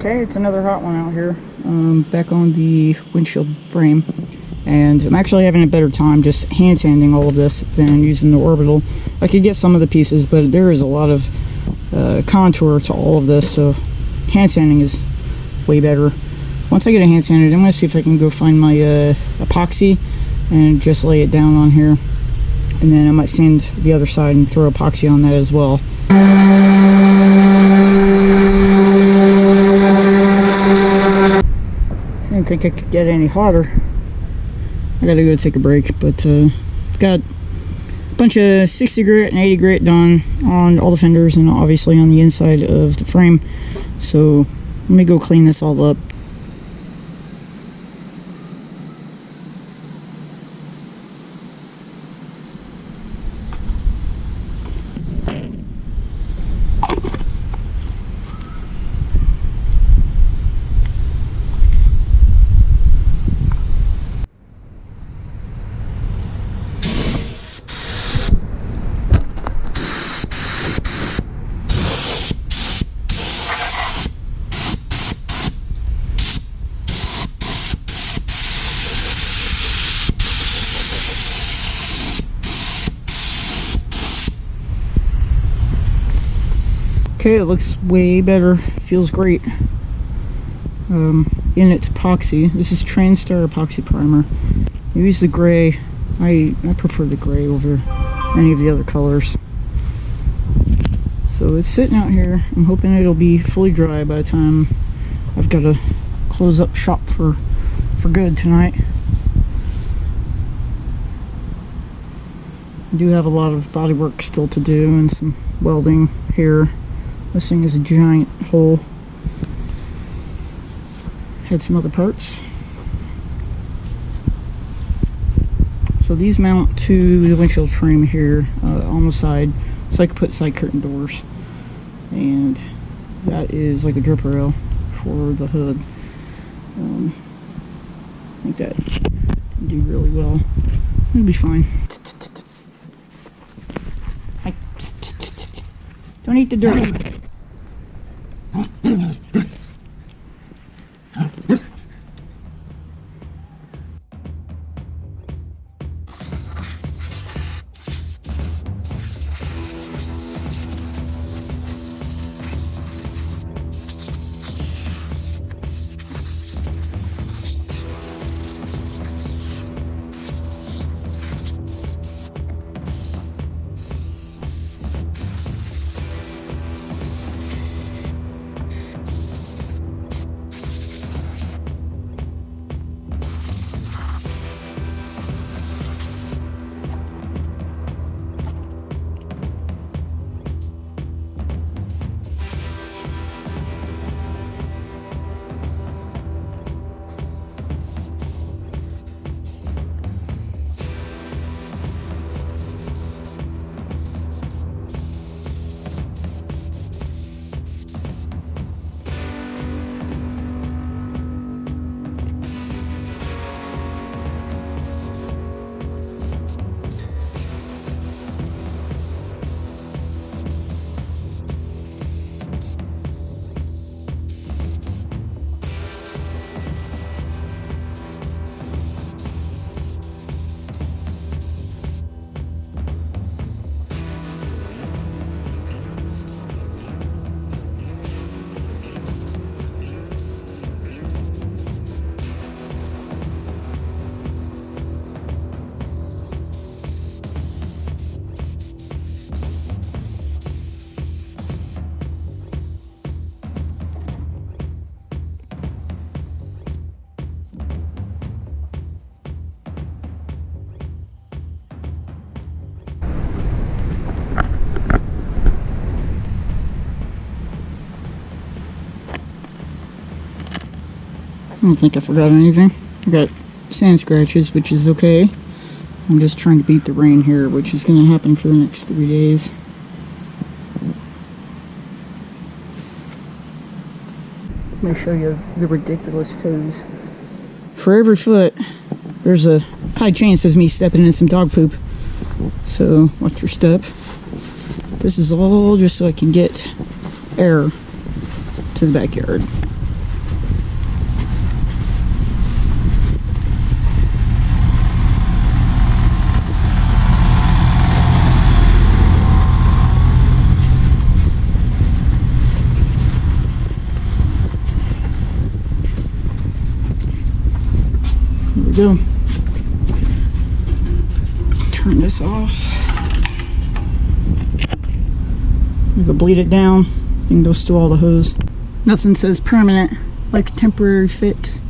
Okay, it's another hot one out here. Back on the windshield frame, and I'm actually having a better time just hand sanding all of this than using the orbital. I could get some of the pieces, but there is a lot of contour to all of this, so hand sanding is way better. Once I get it hand sanded, I'm going to see if I can go find my epoxy and just lay it down on here, and then I might sand the other side and throw epoxy on that as well. I didn't think I could get any hotter. I gotta go take a break, but I've got a bunch of 60 grit and 80 grit done on all the fenders and obviously on the inside of the frame. So let me go clean this all up. Okay, it looks way better. Feels great. In its epoxy, this is TransStar epoxy primer. I use the gray. I prefer the gray over any of the other colors. So it's sitting out here. I'm hoping it'll be fully dry by the time I've got to close up shop for good tonight. I do have a lot of body work still to do and some welding here. This thing is a giant hole. Had some other parts. So these mount to the windshield frame here on the side, so I can put side curtain doors. And that is like a drip rail for the hood. I think that can do really well. It'll be fine. Don't eat the dirt. I don't think I forgot anything. I got sand scratches, which is okay. I'm just trying to beat the rain here, which is going to happen for the next 3 days. Let me show you the ridiculous toes. For every foot, there's a high chance of me stepping in some dog poop. So watch your step. This is all just so I can get air to the backyard. we go. Turn this off. We can bleed it down. You can go steal all the hose. Nothing says permanent like a temporary fix.